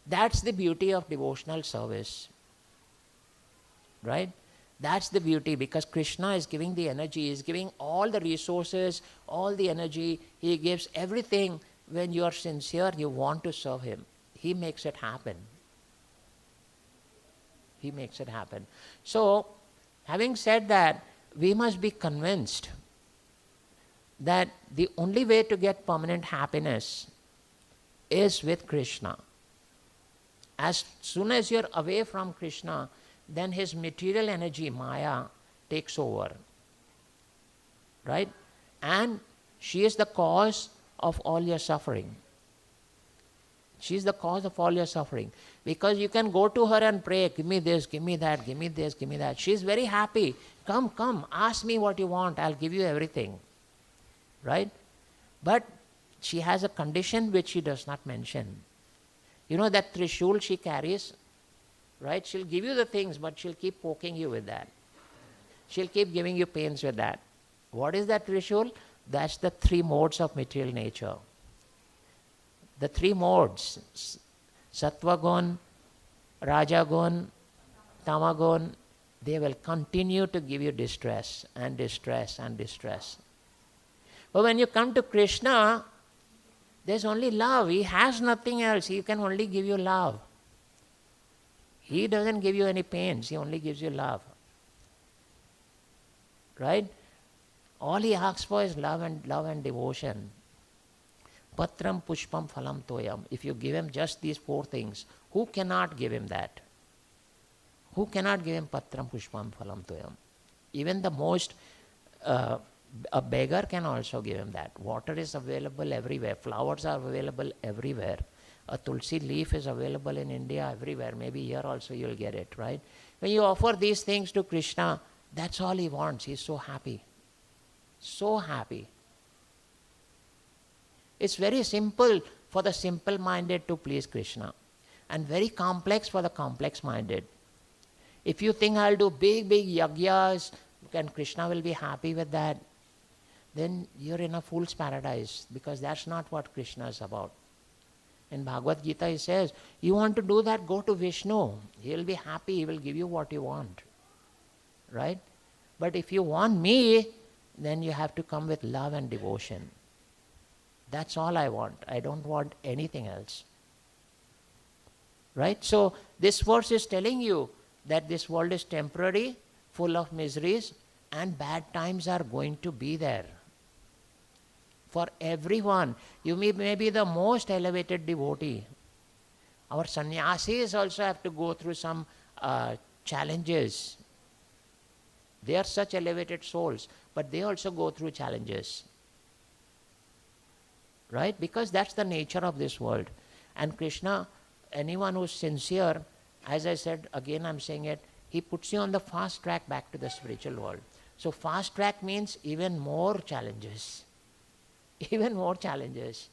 That's the beauty of devotional service. Right? That's the beauty, because Krishna is giving the energy, he is giving all the resources, all the energy. He gives everything. When you are sincere, you want to serve him. He makes it happen. He makes it happen. So, having said that, we must be convinced that the only way to get permanent happiness is with Krishna. As soon as you're away from Krishna, then his material energy, Maya, takes over. Right? And she is the cause of all your suffering. She is the cause of all your suffering. Because you can go to her and pray, give me this, give me that, give me this, give me that. She is very happy. Come, come, ask me what you want, I'll give you everything. Right? But she has a condition which she does not mention. You know that trishul she carries? Right? She'll give you the things, but she'll keep poking you with that. She'll keep giving you pains with that. What is that trishul? That's the three modes of material nature. The three modes, Sattvagun, Rajagun, Tamagun, they will continue to give you distress and distress and distress. But when you come to Krishna, There's only love. He has nothing else. He can only give you love. He doesn't give you any pains. He only gives you love. Right? All he asks for is love and devotion. Patram pushpam phalam toyam. If you give him just these 4 things, who cannot give him that? Who cannot give him patram pushpam phalam toyam? Even the most, a beggar can also give him that. Water is available everywhere. Flowers are available everywhere. A tulsi leaf is available in India everywhere. Maybe here also you'll get it, right? When you offer these things to Krishna, that's all he wants. He's so happy. So happy. It's very simple for the simple-minded to please Krishna, and very complex for the complex-minded. If you think I'll do big yagyas and Krishna will be happy with that, then you're in a fool's paradise, because that's not what Krishna is about. In Bhagavad Gita he says, you want to do that, go to Vishnu. He'll be happy, he will give you what you want. Right? But if you want me, then you have to come with love and devotion. That's all I want. I don't want anything else. Right? So this verse is telling you that this world is temporary, full of miseries, and bad times are going to be there. For everyone. You may be the most elevated devotee. Our sannyasis also have to go through some challenges. They are such elevated souls, but they also go through challenges. Right? Because that's the nature of this world. And Krishna, anyone who's sincere, as I said, again I'm saying it, he puts you on the fast track back to the spiritual world. So fast track means even more challenges. Even more challenges.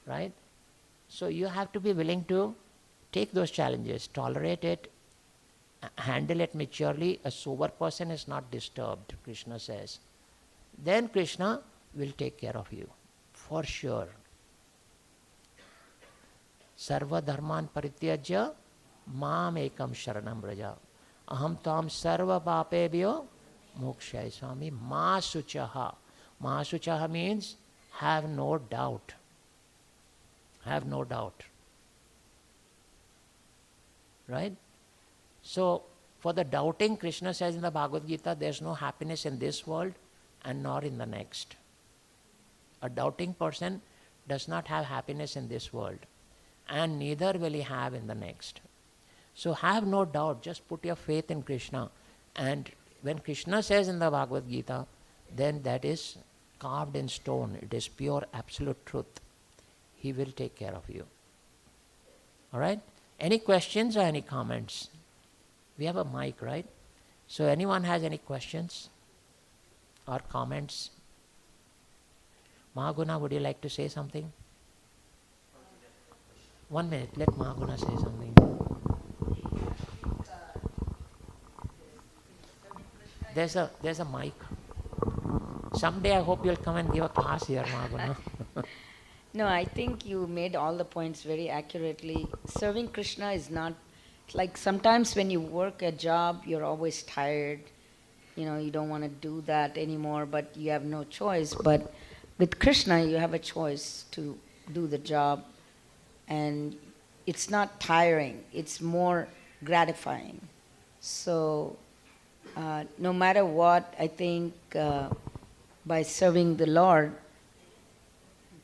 Right? So you have to be willing to take those challenges, tolerate it, handle it maturely. A sober person is not disturbed, Krishna says. Then Krishna will take care of you. For sure. Sarva dharman parityajya mam ekam sharanam braja. Aham tam sarva papebhyo mokshaya swami ma suchaha. Ma suchaha means have no doubt. Have no doubt. Right? So, for the doubting, Krishna says in the Bhagavad Gita, there's no happiness in this world and nor in the next. A doubting person does not have happiness in this world, and neither will he have in the next. So have no doubt, just put your faith in Krishna. And when Krishna says in the Bhagavad Gita, then that is carved in stone. It is pure absolute truth. He will take care of you. Alright? Any questions or any comments? We have a mic, right? So anyone has any questions or comments? Mahaguna, would you like to say something? 1 minute, let Mahaguna say something. There's a mic. Someday I hope you'll come and give a class here, Mahaguna. No, I think you made all the points very accurately. Serving Krishna is not, like sometimes when you work a job, you're always tired. You don't want to do that anymore, but you have no choice. But with Krishna, you have a choice to do the job, and it's not tiring, it's more gratifying. So, no matter what, I think by serving the Lord,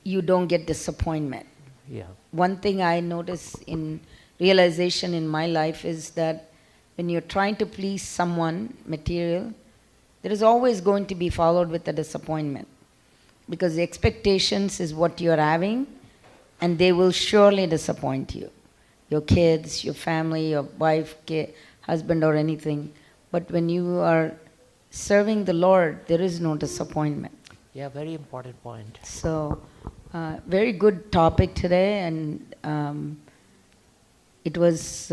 you don't get disappointment. Yeah. One thing I notice in realization in my life is that when you're trying to please someone, material, there is always going to be followed with a disappointment. Because the expectations is what you're having, and they will surely disappoint you. Your kids, your family, your wife, husband or anything. But when you are serving the Lord, there is no disappointment. Yeah, very important point. So, very good topic today, and it was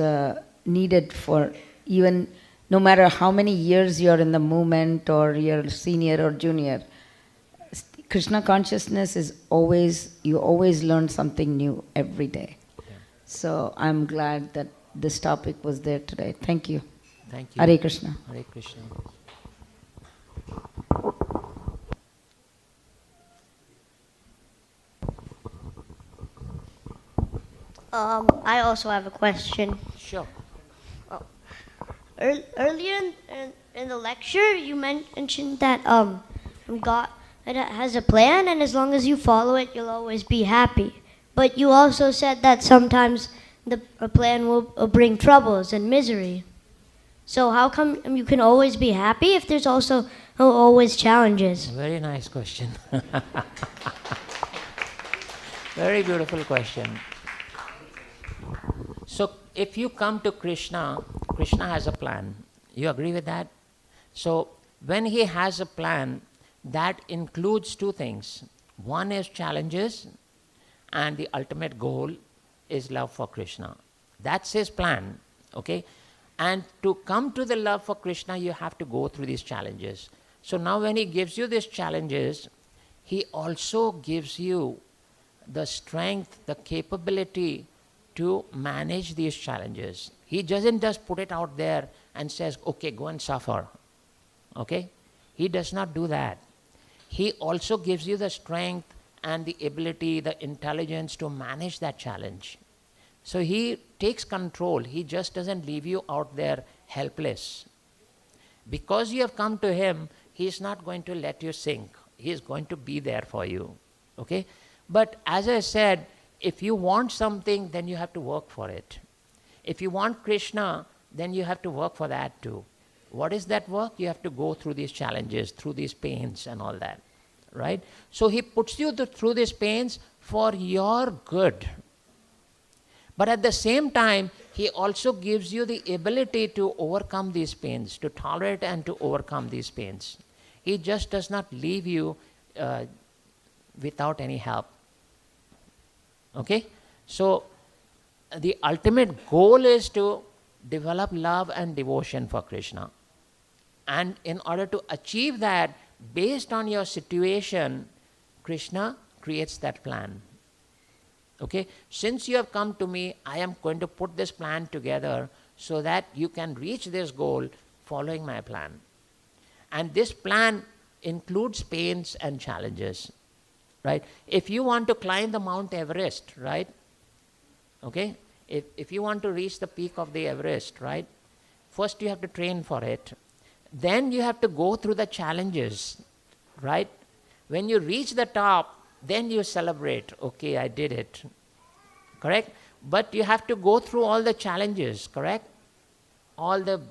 needed for even, no matter how many years you're in the movement or you're senior or junior, Krishna consciousness is always, you always learn something new every day. Yeah. So I'm glad that this topic was there today. Thank you. Thank you. Hare Krishna. Hare Krishna. I also have a question. Sure. Earlier in the lecture, you mentioned that God that it has a plan, and as long as you follow it, you'll always be happy. But you also said that sometimes a plan will bring troubles and misery. So how come you can always be happy if there's also always challenges? Very nice question. Very beautiful question. So if you come to Krishna, Krishna has a plan. You agree with that? So when he has a plan, that includes two things. One is challenges, and the ultimate goal is love for Krishna. That's his plan, okay? And to come to the love for Krishna, you have to go through these challenges. So now when he gives you these challenges, he also gives you the strength, the capability to manage these challenges. He doesn't just put it out there and says, okay, go and suffer, okay? He does not do that. He also gives you the strength and the ability, the intelligence to manage that challenge. So he takes control. He just doesn't leave you out there helpless. Because you have come to him, he is not going to let you sink. He is going to be there for you, okay? But as I said, if you want something, then you have to work for it. If you want Krishna, then you have to work for that too. What is that work? You have to go through these challenges, through these pains and all that, right? So he puts you through these pains for your good. But at the same time, he also gives you the ability to overcome these pains, to tolerate and to overcome these pains. He just does not leave you without any help. Okay? So the ultimate goal is to develop love and devotion for Krishna. And in order to achieve that, based on your situation, Krishna creates that plan. Okay? Since you have come to me, I am going to put this plan together so that you can reach this goal following my plan. And this plan includes pains and challenges, right? If you want to climb the Mount Everest, right? Okay? If you want to reach the peak of the Everest, right? First you have to train for it. Then you have to go through the challenges, right? When you reach the top, then you celebrate, okay, I did it, correct? But you have to go through all the challenges, correct? All the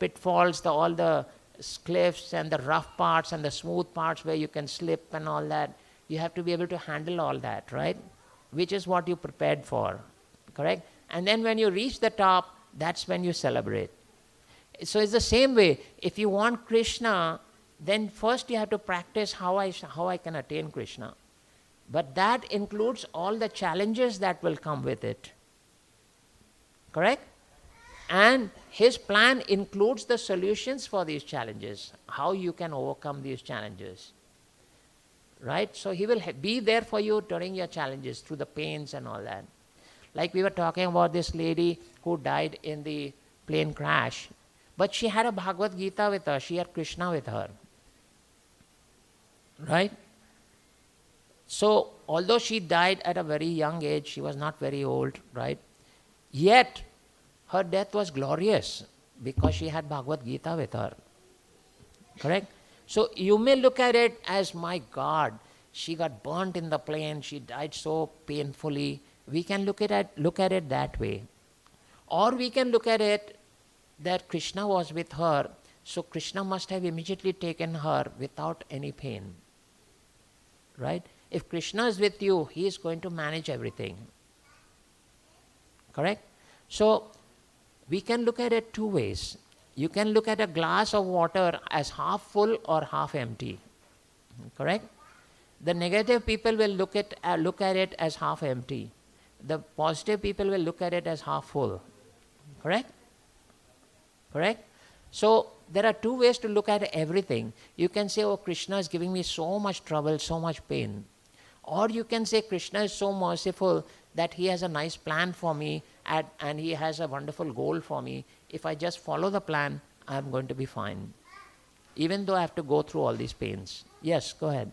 pitfalls, all the cliffs and the rough parts and the smooth parts where you can slip and all that. You have to be able to handle all that, right? Which is what you prepared for, correct? And then when you reach the top, that's when you celebrate. So it's the same way. If you want Krishna, then first you have to practice how I can attain Krishna. But that includes all the challenges that will come with it. Correct? And his plan includes the solutions for these challenges, how you can overcome these challenges. Right? So he will be there for you during your challenges, through the pains and all that. Like we were talking about this lady who died in the plane crash. But she had a Bhagavad Gita with her. She had Krishna with her. Right? So, although she died at a very young age, she was not very old, right? Yet, her death was glorious because she had Bhagavad Gita with her. Correct? So, you may look at it as, my God, she got burnt in the plane, she died so painfully. We can look at it that way. Or we can look at it that Krishna was with her, so Krishna must have immediately taken her without any pain. Right? If Krishna is with you, he is going to manage everything. Correct? So, we can look at it two ways. You can look at a glass of water as half full or half empty. Correct? The negative people will look at it as half empty. The positive people will look at it as half full. Correct? Correct? So, there are two ways to look at everything. You can say, oh, Krishna is giving me so much trouble, so much pain. Or you can say, Krishna is so merciful that he has a nice plan for me and he has a wonderful goal for me. If I just follow the plan, I'm going to be fine. Even though I have to go through all these pains. Yes, go ahead.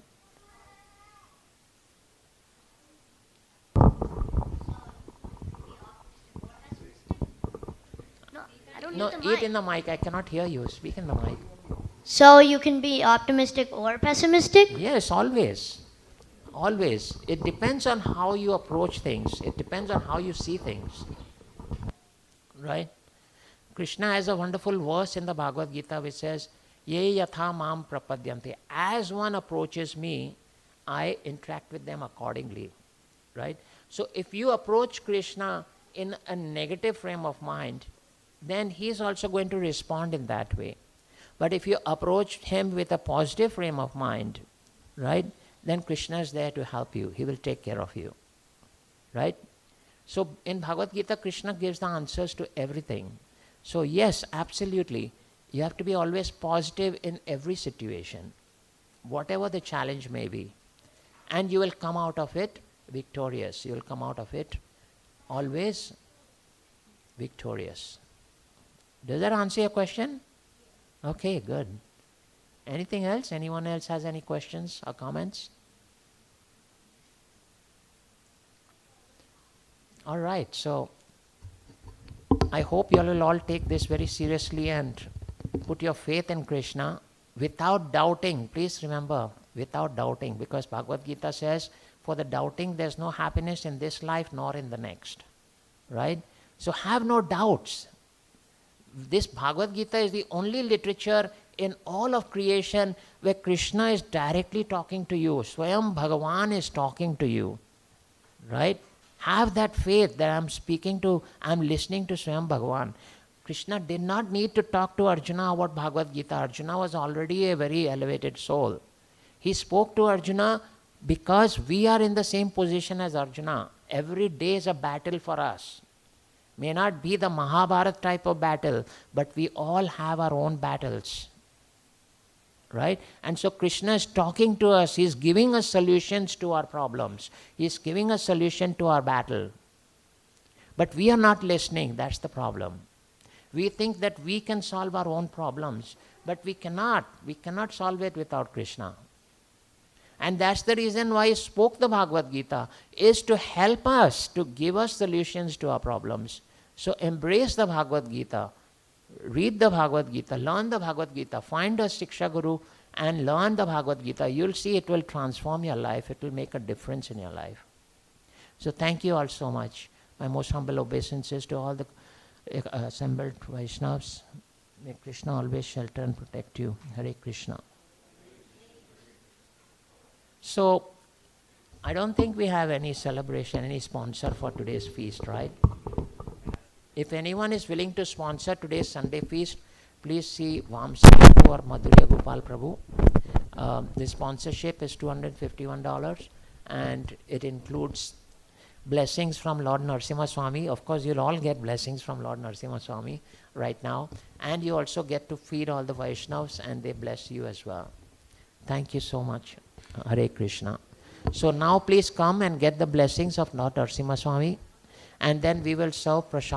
No, eat in the mic. I cannot hear you. Speak in the mic. So you can be optimistic or pessimistic? Yes, always. Always. It depends on how you approach things. It depends on how you see things. Right? Krishna has a wonderful verse in the Bhagavad Gita which says, Ye yatha mam prapadyanti. As one approaches me, I interact with them accordingly. Right? So if you approach Krishna in a negative frame of mind, then he is also going to respond in that way. But if you approach him with a positive frame of mind, right, then Krishna is there to help you. He will take care of you. Right? So in Bhagavad Gita, Krishna gives the answers to everything. So yes, absolutely, you have to be always positive in every situation, whatever the challenge may be. And you will come out of it victorious. You will come out of it always victorious. Does that answer your question? Okay, good. Anything else? Anyone else has any questions or comments? All right, so I hope you will all take this very seriously and put your faith in Krishna without doubting. Please remember, without doubting, because Bhagavad Gita says, for the doubting there's no happiness in this life nor in the next. Right? So have no doubts. This Bhagavad Gita is the only literature in all of creation where Krishna is directly talking to you. Swayam Bhagavan is talking to you. Right? Have that faith that I'm listening to Swayam Bhagavan. Krishna did not need to talk to Arjuna about Bhagavad Gita. Arjuna was already a very elevated soul. He spoke to Arjuna because we are in the same position as Arjuna. Every day is a battle for us. May not be the Mahabharata type of battle, but we all have our own battles. Right? And so Krishna is talking to us. He is giving us solutions to our problems. He is giving us solution to our battle. But we are not listening. That's the problem. We think that we can solve our own problems, but we cannot. We cannot solve it without Krishna. And that's the reason why he spoke the Bhagavad Gita, is to help us, to give us solutions to our problems. So embrace the Bhagavad Gita. Read the Bhagavad Gita, learn the Bhagavad Gita, find a Shiksha Guru and learn the Bhagavad Gita. You'll see it will transform your life. It will make a difference in your life. So thank you all so much. My most humble obeisances to all the assembled Vaishnavas. May Krishna always shelter and protect you. Hare Krishna. So, I don't think we have any celebration, any sponsor for today's feast, right? If anyone is willing to sponsor today's Sunday feast, please see Vamsi Prabhu or Madhurya Gopal Prabhu. The sponsorship is $251 and it includes blessings from Lord Narasimha Swami. Of course, you'll all get blessings from Lord Narasimha Swami right now. And you also get to feed all the Vaishnavas and they bless you as well. Thank you so much. Hare Krishna. So now please come and get the blessings of Lord Narasimha Swami and then we will serve prasad.